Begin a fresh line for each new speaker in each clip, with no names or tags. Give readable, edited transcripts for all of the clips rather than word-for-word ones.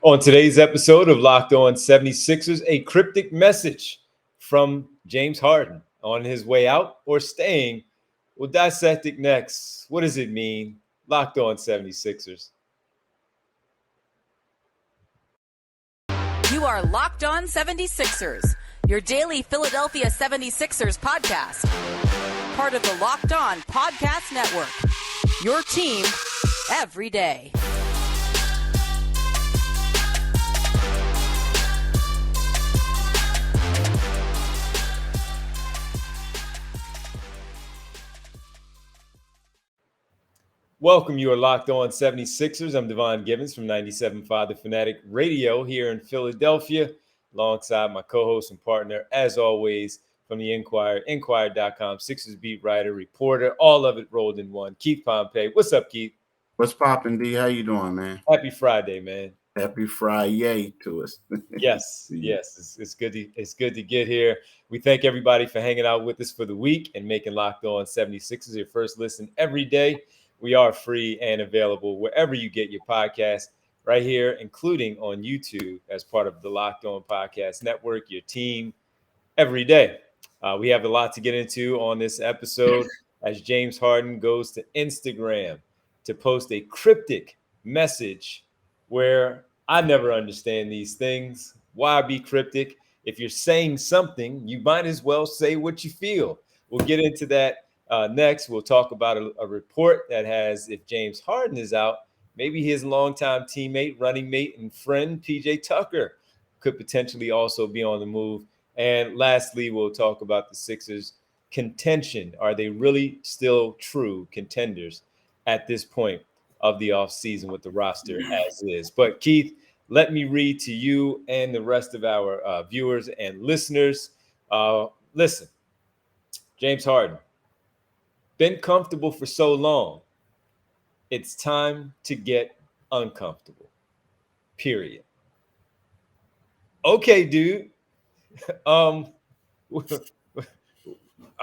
On today's episode of Locked On 76ers, a cryptic message from James Harden on his way out or staying. We'll dissect it next. What does it mean? Locked On 76ers.
You are Locked On 76ers, your daily Philadelphia 76ers podcast. Part of the Locked On Podcast Network, your team every day.
Welcome, you are Locked On 76ers. I'm Devon Givens from 97.5 The Fanatic Radio here in Philadelphia, alongside my co-host and partner, as always, from the Inquirer, Inquirer.com, Sixers beat writer, reporter, all of it rolled in one, Keith Pompey. What's up, Keith?
What's poppin', D? How you doing, man?
Happy Friday, man.
Happy Friday to us.
Yes. It's good to get here. We thank everybody for hanging out with us for the week and making Locked On 76ers your first listen every day. We are free and available wherever you get your podcast, right here, including on YouTube as part of the Locked On Podcast Network, your team every day. We have a lot to get into on this episode as James Harden goes to Instagram to post a cryptic message where I never understand these things. Why be cryptic? If you're saying something, you might as well say what you feel. We'll get into that. Next, we'll talk about a report that has, if James Harden is out, maybe his longtime teammate, running mate, and friend, PJ Tucker, could potentially also be on the move. And lastly, we'll talk about the Sixers' contention. Are they really still true contenders at this point of the offseason with the roster as is? But Keith, let me read to you and the rest of our viewers and listeners. Listen, James Harden. Been comfortable for so long. It's time to get uncomfortable. Period. Okay, dude. All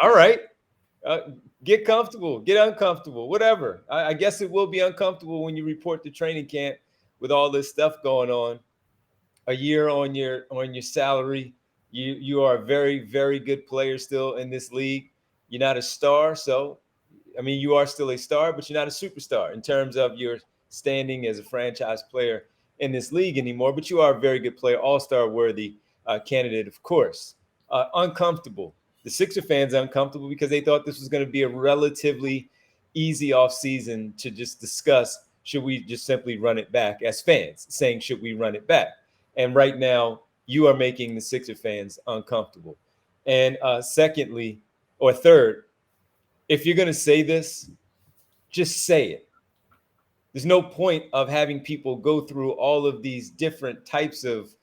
right. Get comfortable. Get uncomfortable. Whatever. I guess it will be uncomfortable when you report to training camp with all this stuff going on. A year on your salary. You are a very, very good player still in this league. You're not a star, so, I mean, you are still a star, but you're not a superstar in terms of your standing as a franchise player in this league anymore, but you are a very good player, all-star worthy candidate, of course. Uncomfortable. The Sixer fans are uncomfortable because they thought this was going to be a relatively easy offseason to just discuss, should we just simply run it back as fans, saying, should we run it back? And right now, you are making the Sixer fans uncomfortable. And secondly, or third, if you're going to say this, just say it. There's no point of having people go through all of these different types of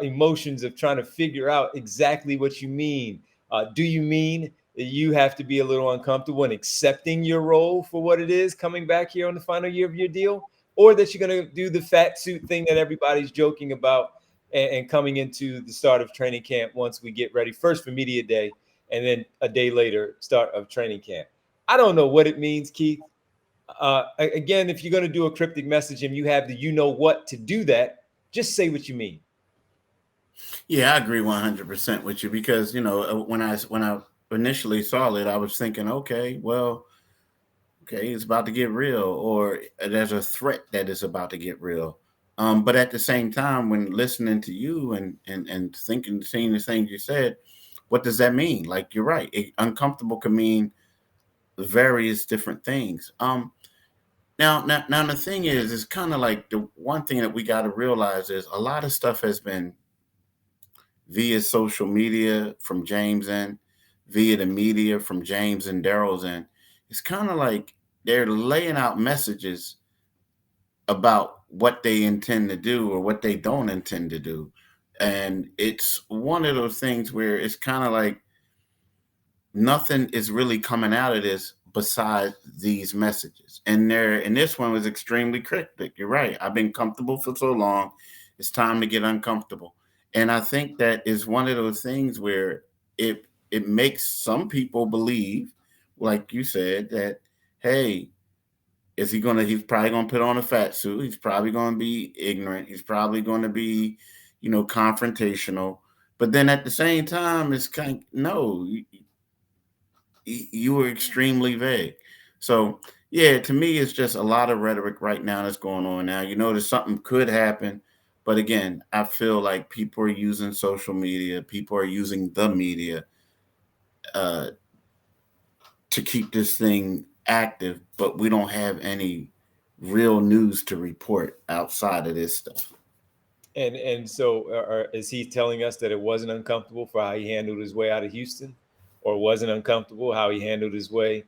emotions of trying to figure out exactly what you mean. Do you mean that you have to be a little uncomfortable in accepting your role for what it is coming back here on the final year of your deal? Or that you're going to do the fat suit thing that everybody's joking about and coming into the start of training camp once we get ready, first for media day, and then a day later, start of training camp. I don't know what it means, Keith. Again, if you're going to do a cryptic message and you have the you-know-what to do that, just say what you mean.
Yeah, I agree 100% with you because, you know, when I initially saw it, I was thinking, okay, it's about to get real, or there's a threat that is about to get real. But at the same time, when listening to you and thinking, seeing the things you said, what does that mean? Like, you're right. Uncomfortable can mean various different things. Now the thing is, it's kind of like the one thing that we got to realize is a lot of stuff has been via social media from James and via the media from James and Daryl's end. It's kind of like they're laying out messages about what they intend to do or what they don't intend to do. And it's one of those things where it's kind of like nothing is really coming out of this besides these messages. And this one was extremely cryptic. You're right. I've been comfortable for so long. It's time to get uncomfortable. And I think that is one of those things where it makes some people believe, like you said, that, hey, He's probably gonna put on a fat suit. He's probably gonna be ignorant. He's probably gonna be, confrontational. But then at the same time, it's no, you were extremely vague. So yeah, to me, it's just a lot of rhetoric right now that's going on now. You notice something could happen, but again, I feel like people are using social media. People are using the media uh, to keep this thing active, but we don't have any real news to report outside of this stuff.
And so, is he telling us that it wasn't uncomfortable for how he handled his way out of Houston, or wasn't uncomfortable how he handled his way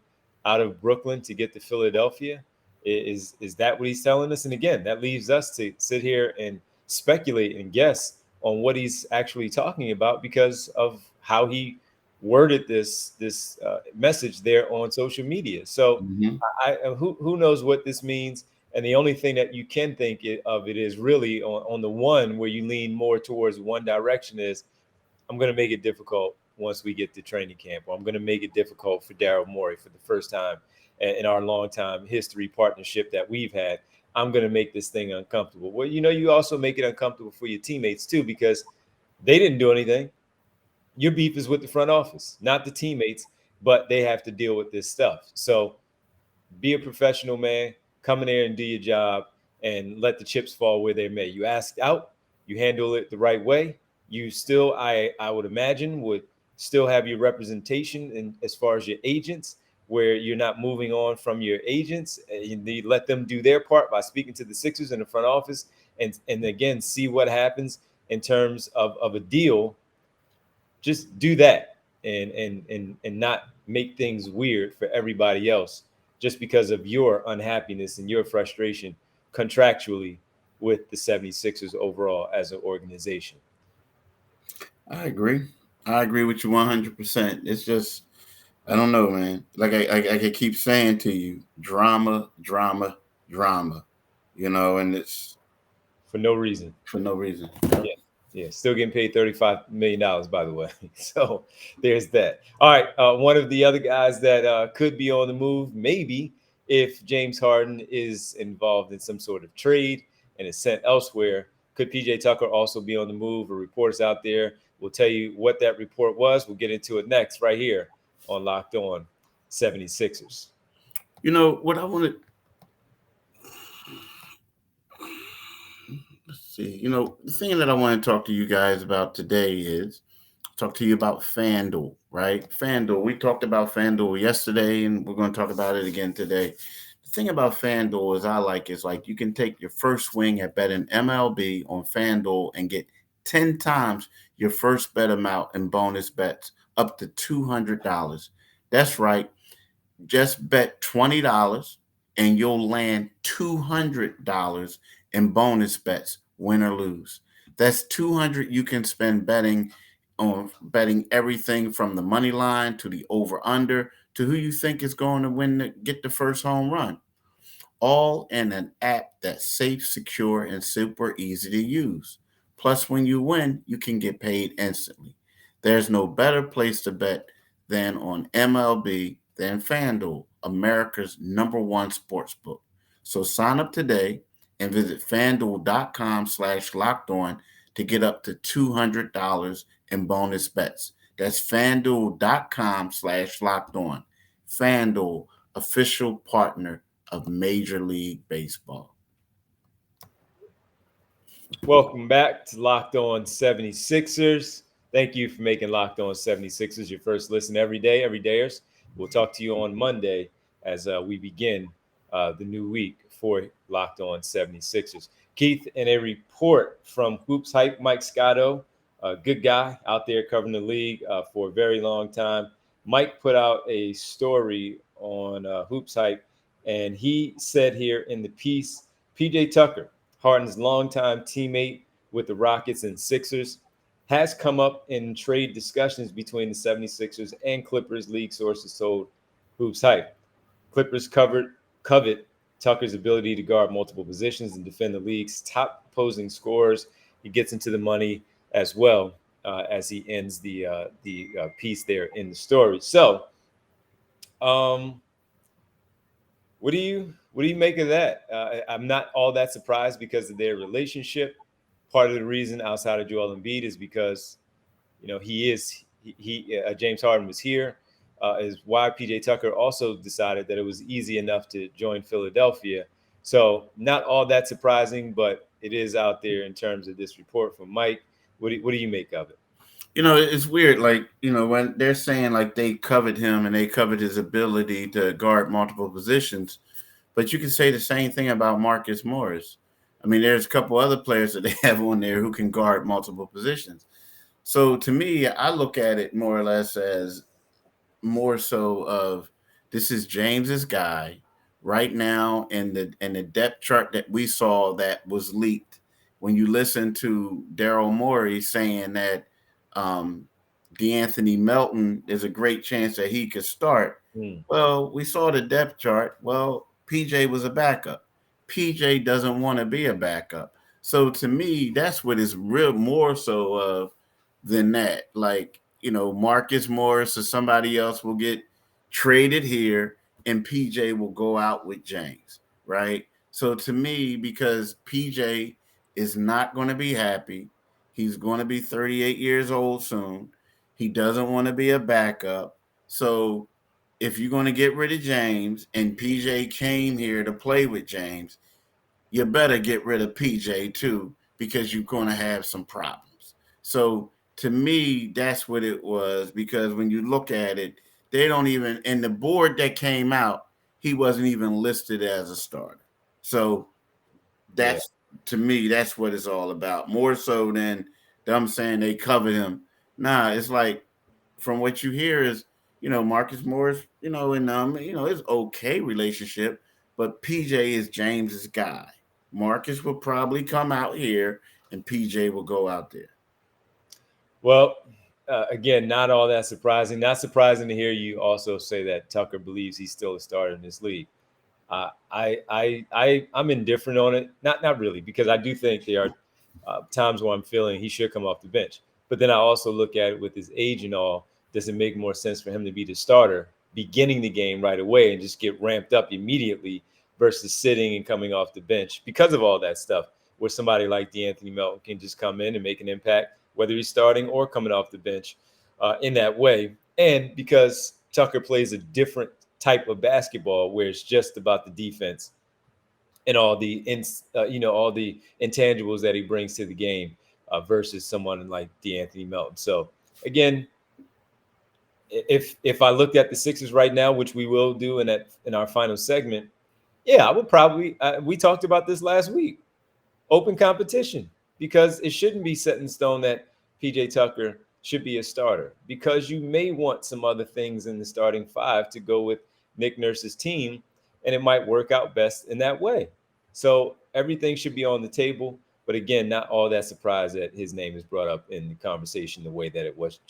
out of Brooklyn to get to Philadelphia? Is that what he's telling us? And again, that leaves us to sit here and speculate and guess on what he's actually talking about because of how he worded this message there on social media. So,
Mm-hmm.
who knows what this means? And the only thing that you can think of it is really on the one where you lean more towards one direction is I'm going to make it difficult once we get to training camp, or I'm going to make it difficult for Daryl Morey for the first time in our long time history partnership that we've had. I'm going to make this thing uncomfortable. Well, you also make it uncomfortable for your teammates too, because they didn't do anything. Your beef is with the front office, not the teammates, but they have to deal with this stuff. So be a professional, man. Come in there and do your job and let the chips fall where they may. You asked out, you handle it the right way. You still, I would imagine, would still have your representation in as far as your agents, where you're not moving on from your agents. You let them do their part by speaking to the Sixers in the front office, and again see what happens in terms of a deal. Just do that and not make things weird for everybody else just because of your unhappiness and your frustration contractually with the 76ers overall as an organization.
I agree. I agree with you 100%. It's just, I don't know, man. Like I keep saying to you, drama, drama, drama. And it's
For no reason.
for no reason.
Yeah. Yeah. Still getting paid $35 million, by the way. So there's that. All right. One of the other guys that could be on the move, maybe if James Harden is involved in some sort of trade and is sent elsewhere, could PJ Tucker also be on the move? A report's out there. We'll tell you what that report was. We'll get into it next, right here on Locked On 76ers.
What I want to let's see. The thing that I want to talk to you guys about today is talk to you about FanDuel, right? FanDuel. We talked about FanDuel yesterday, and we're going to talk about it again today. The thing about FanDuel is like you can take your first swing at betting MLB on FanDuel and get 10 times your first bet amount in bonus bets up to $200. That's right. Just bet $20 and you'll land $200 in bonus bets, win or lose. That's 200 you can spend betting everything from the money line to the over under to who you think is going to get the first home run. All in an app that's safe, secure, and super easy to use. Plus, when you win, you can get paid instantly. There's no better place to bet than on MLB than FanDuel, America's #1 sports book. So sign up today and visit fanduel.com/locked on to get up to $200 in bonus bets. That's fanduel.com/locked on. FanDuel, official partner of Major League Baseball.
Welcome back to Locked On 76ers. Thank you for making Locked On 76ers your first listen every day, everydayers. We'll talk to you on Monday as we begin the new week for Locked On 76ers. Keith, in a report from Hoops Hype, Mike Scotto, a good guy out there covering the league for a very long time. Mike put out a story on Hoops Hype, and he said here in the piece, PJ Tucker, Harden's longtime teammate with the Rockets and Sixers, has come up in trade discussions between the 76ers and Clippers, league sources told Hoops Hype. Clippers covet Tucker's ability to guard multiple positions and defend the league's top opposing scorers. He gets into the money as well as he ends the piece there in the story. So, What do you make of that? I'm not all that surprised because of their relationship. Part of the reason outside of Joel Embiid is because James Harden was here. Is why PJ Tucker also decided that it was easy enough to join Philadelphia. So not all that surprising, but it is out there in terms of this report from Mike. What do you make of it?
It's weird. Like, when they're saying like they covered him and they covered his ability to guard multiple positions, but you can say the same thing about Marcus Morris. I mean, there's a couple other players that they have on there who can guard multiple positions. So to me, I look at it more or less as more so of this is James's guy right now in the depth chart that we saw that was leaked. When you listen to Daryl Morey saying that DeAnthony Melton, there's a great chance that he could start. Well, we saw the depth chart. Well, PJ was a backup. PJ doesn't want to be a backup. So to me, that's what is real more so of than that. Like, Marcus Morris or somebody else will get traded here and PJ will go out with James, right? So to me, because PJ is not going to be happy, he's going to be 38 years old soon. He doesn't want to be a backup. So if you're going to get rid of James and PJ came here to play with James, you better get rid of PJ too, because you're going to have some problems. So to me, that's what it was, because when you look at it, they don't even, in the board that came out, he wasn't even listed as a starter. So that's, to me, that's what it's all about. More so than them saying they covered him. Nah, it's like, from what you hear is, Marcus Morris, and it's okay relationship, but PJ is James's guy. Marcus will probably come out here and PJ will go out there.
Well, again, not all that surprising. Not surprising to hear you also say that Tucker believes he's still a starter in this league. I'm indifferent on it. Not really, because I do think there are times where I'm feeling he should come off the bench. But then I also look at it with his age and all. Does it make more sense for him to be the starter, beginning the game right away and just get ramped up immediately versus sitting and coming off the bench because of all that stuff, where somebody like DeAnthony Melton can just come in and make an impact, whether he's starting or coming off the bench in that way. And because Tucker plays a different type of basketball where it's just about the defense and all the all the intangibles that he brings to the game versus someone like DeAnthony Melton. So again, if I looked at the Sixers right now, which we will do in our final segment, yeah, I would probably. We talked about this last week. Open competition, because it shouldn't be set in stone that PJ Tucker should be a starter, because you may want some other things in the starting five to go with Nick Nurse's team, and it might work out best in that way. So everything should be on the table. But again, not all that surprised that his name is brought up in the conversation the way that it was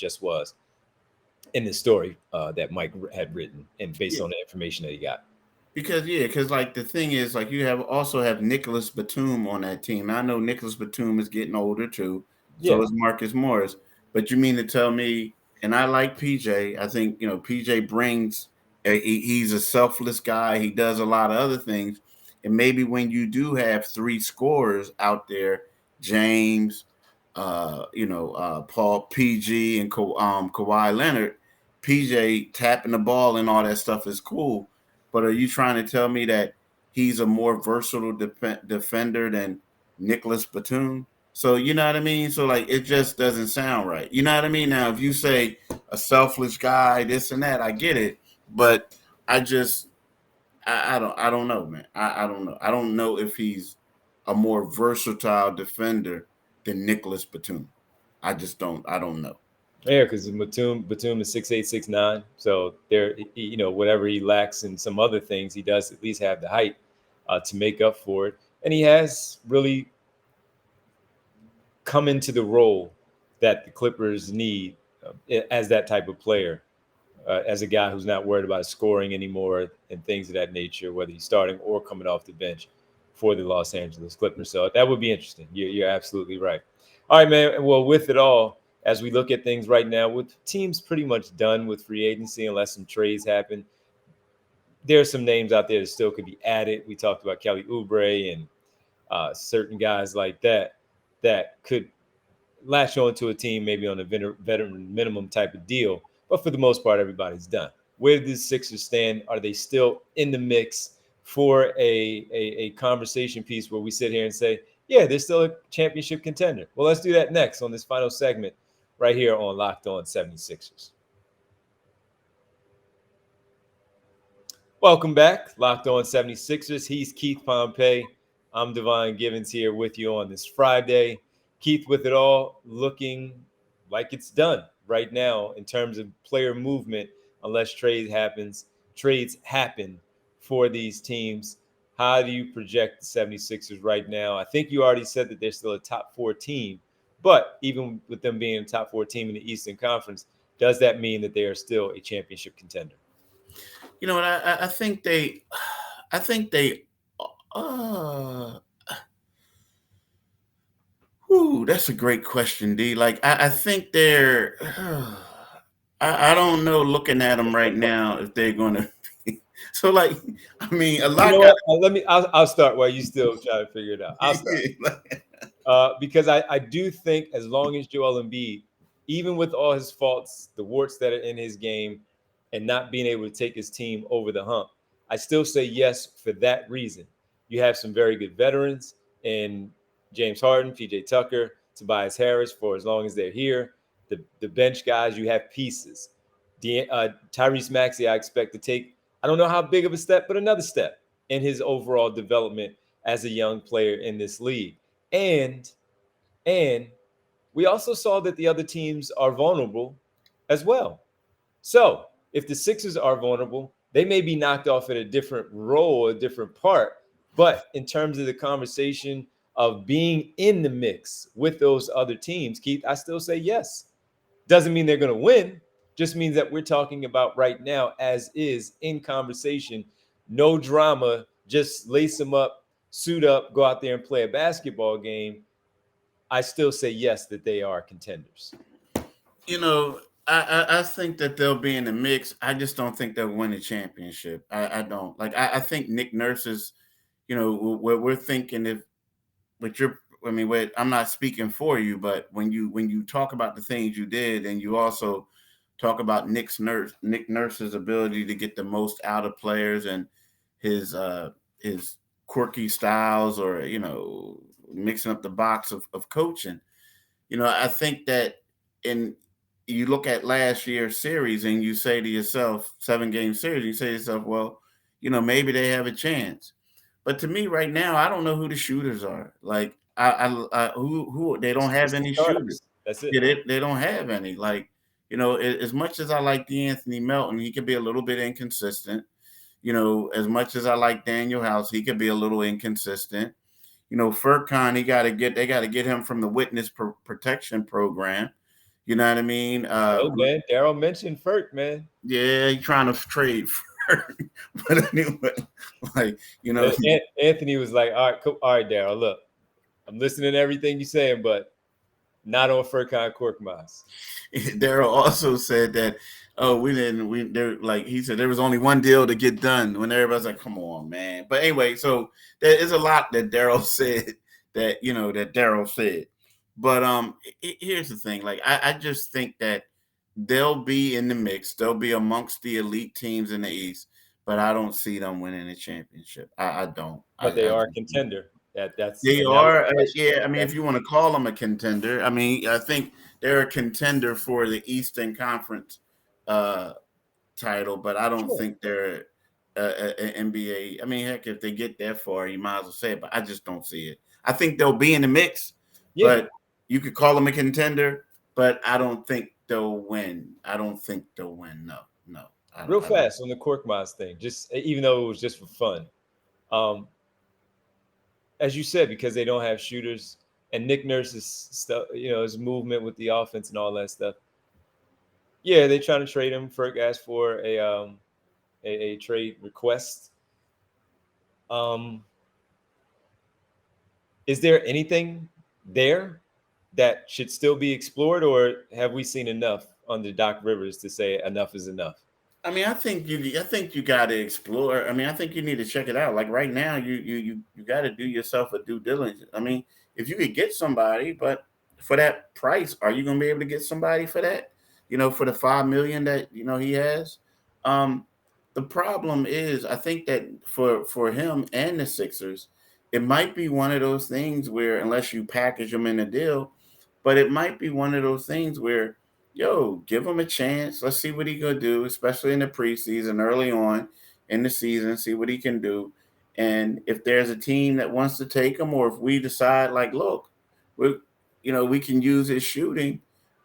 in the story that Mike had written and based on the information that he got.
Because like the thing is, like, you also have Nicholas Batum on that team. I know Nicholas Batum is getting older too. So is Marcus Morris. But you mean to tell me, and I like PJ. I think, PJ brings, he's a selfless guy. He does a lot of other things. And maybe when you do have three scorers out there, James, Paul, PG, and Kawhi Leonard, PJ tapping the ball and all that stuff is cool. But are you trying to tell me that he's a more versatile defender than Nicholas Batum? So, you know what I mean? So, like, it just doesn't sound right. You know what I mean? Now, if you say a selfish guy, this and that, I get it. But I don't know, man. I don't know. I don't know if he's a more versatile defender than Nicholas Batum. I don't know.
Yeah, because Batum is 6'8", 6'9". So there, whatever he lacks in some other things, he does at least have the height to make up for it. And he has really come into the role that the Clippers need as that type of player, as a guy who's not worried about scoring anymore and things of that nature, whether he's starting or coming off the bench for the Los Angeles Clippers. So that would be interesting. You're absolutely right. All right, man. Well, with it all, as we look at things right now, with teams pretty much done with free agency, unless some trades happen, there are some names out there that still could be added. We talked about Kelly Oubre and certain guys like that could latch on to a team maybe on a veteran minimum type of deal. But for the most part, everybody's done. Where do the Sixers stand? Are they still in the mix for a conversation piece where we sit here and say, yeah, they're still a championship contender? Well, let's do that next on this final segment right here on Locked On 76ers. Welcome back, Locked On 76ers. He's Keith Pompey. I'm Devon Givens here with you on this Friday. Keith with it all, looking like it's done right now in terms of player movement, unless trades happen for these teams. How do you project the 76ers right now? I think you already said that they're still a top 4 team, but even with them being a top 4 team in the Eastern Conference, does that mean that they are still a championship contender?
You know what? I think they. That's a great question, D. Like I think they're. I don't know. Looking at them right now, if they're going to. So, like, I mean, a lot.
You know what? I'll start while you still try to figure it out. I'll start. Because I do think as long as Joel Embiid, even with all his faults, the warts that are in his game, and not being able to take his team over the hump, I still say yes for that reason. You have some very good veterans in James Harden, PJ Tucker, Tobias Harris for as long as they're here. The bench guys, you have pieces. Tyrese Maxey, I expect to take, I don't know how big of a step, but another step in his overall development as a young player in this league. And we also saw that the other teams are vulnerable as well. So if the Sixers are vulnerable, they may be knocked off at a different role, a different part. But in terms of the conversation of being in the mix with those other teams, Keith, I still say yes. Doesn't mean they're going to win. Just means that we're talking about right now as is in conversation. No drama. Just lace them up, suit up, go out there and play a basketball game. I still say yes, that they are contenders.
You know, I think that they'll be in the mix. I just don't think they'll win a championship. I don't. Like, I think Nick Nurse is, you know, we're thinking if, I'm not speaking for you, but when you talk about the things you did, and you also talk about Nick Nurse's ability to get the most out of players and his quirky styles, or, you know, mixing up the box of coaching. You know, I think that you look at last year's series and you say to yourself, 7-game series, you say to yourself, well, you know, maybe they have a chance. But to me right now, I don't know who the shooters are. Like, who they don't have any shooters.
That's it.
Yeah, they don't have any. Like, you know, as much as I like DeAnthony Melton, he could be a little bit inconsistent. You know, as much as I like Daniel House, he could be a little inconsistent. You know, Furkan, they got to get him from the witness protection program. You know what I mean?
Man, Daryl mentioned Furk, man.
Yeah, he's trying to trade Furk. But anyway, like, you know,
Anthony was like, all right, cool. All right, Daryl, look, I'm listening to everything you're saying, but not on Furkan Korkmaz.
Daryl also said that, he said there was only one deal to get done, when everybody's like, come on, man. But anyway, so there is a lot that Daryl said that Daryl said. But here's the thing. Like, I just think that they'll be in the mix. They'll be amongst the elite teams in the East, but I don't see them winning a championship. I don't.
But they are a contender.
They are. Yeah, I mean, if you want to call them a contender, I mean, I think they're a contender for the Eastern Conference title, but I don't think they're an NBA. I mean, heck, if they get that far, you might as well say it, but I just don't see it. I think they'll be in the mix, but you could call them a contender, but I don't think they'll win. No.
Real fast on the Korkmaz thing, just even though it was just for fun. As you said, because they don't have shooters, and Nick Nurse's stuff, you know, his movement with the offense and all that stuff. Yeah, they're trying to trade him. Ferg asked for a trade request. Is there anything there that should still be explored, or have we seen enough under Doc Rivers to say enough is enough?
I mean, I think you got to explore. I mean, I think you need to check it out. Like right now, you got to do yourself a due diligence. I mean, if you could get somebody, but for that price, are you going to be able to get somebody for that? For the 5 million that he has. Um, the problem is, I think that for him and the Sixers, it might be one of those things where unless you package them in a deal, but it might be one of those things where give him a chance. Let's see what he gonna do, especially in the preseason, early on in the season. See what he can do, and if there's a team that wants to take him, or if we decide like, look, we can use his shooting,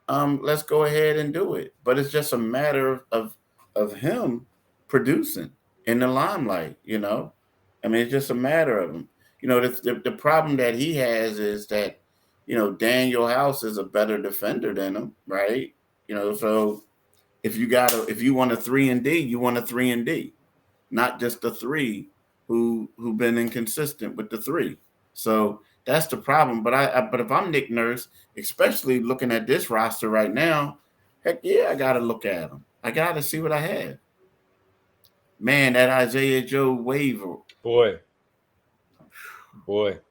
let's go ahead and do it. But it's just a matter of him producing in the limelight. I mean, it's just a matter of him. The problem that he has is that Daniel House is a better defender than him, right? So if you want a 3 and D, you want a 3 and D, not just a three who've been inconsistent with the three. So that's the problem. But if I'm Nick Nurse, especially looking at this roster right now, heck yeah, I gotta look at them. I gotta see what I have. Man, that Isaiah Joe waiver.
Boy,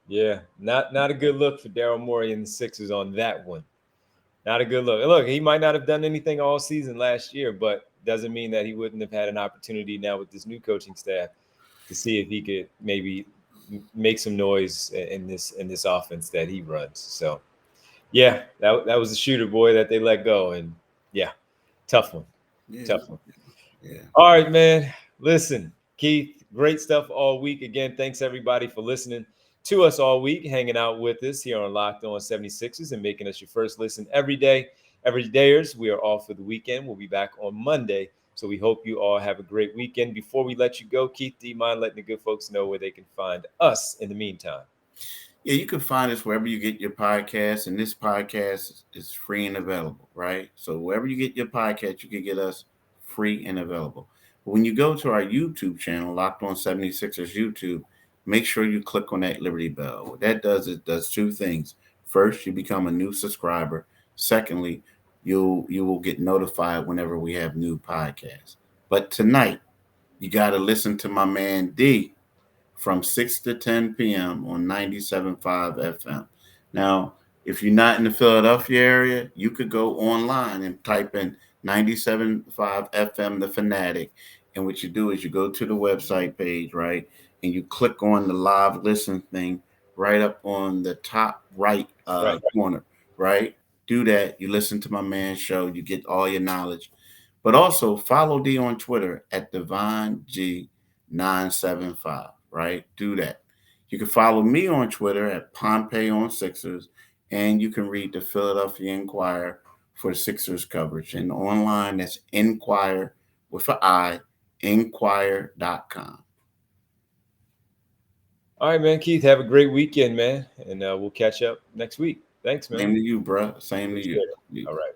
yeah, not a good look for Daryl Morey and the Sixers on that one. Not a good look. Look, he might not have done anything all season last year, but doesn't mean that he wouldn't have had an opportunity now with this new coaching staff to see if he could maybe make some noise in this offense that he runs. So, yeah, that was the shooter boy that they let go, and yeah, tough one.
Yeah.
Tough one.
Yeah.
All right, man. Listen, Keith, great stuff all week. Again, thanks everybody for listening to us all week, hanging out with us here on Locked On 76ers and making us your first listen every day. Every dayers, we are off for the weekend. We'll be back on Monday. So we hope you all have a great weekend. Before we let you go, Keith, do you mind letting the good folks know where they can find us in the meantime?
Yeah, you can find us wherever you get your podcast, and this podcast is free and available, right? So wherever you get your podcast, you can get us free and available. But when you go to our YouTube channel, Locked On 76ers YouTube, make sure you click on that Liberty Bell. What that does, it does two things. First, you become a new subscriber. Secondly, you will get notified whenever we have new podcasts. But tonight, you got to listen to my man D from 6 to 10 p.m. on 97.5 FM. Now, if you're not in the Philadelphia area, you could go online and type in 97.5 FM, The Fanatic. And what you do is you go to the website page, right? And you click on the live listen thing right up on the top right corner, right? Do that. You listen to my man's show. You get all your knowledge. But also follow D on Twitter at DivonG975, right? Do that. You can follow me on Twitter at Pompey on Sixers, and you can read the Philadelphia Inquirer for Sixers coverage. And online, that's Inquire with an I, Inquire.com.
All right, man. Keith, have a great weekend, man. And we'll catch up next week. Thanks, man.
Same to you, bro. Same to you.
All right.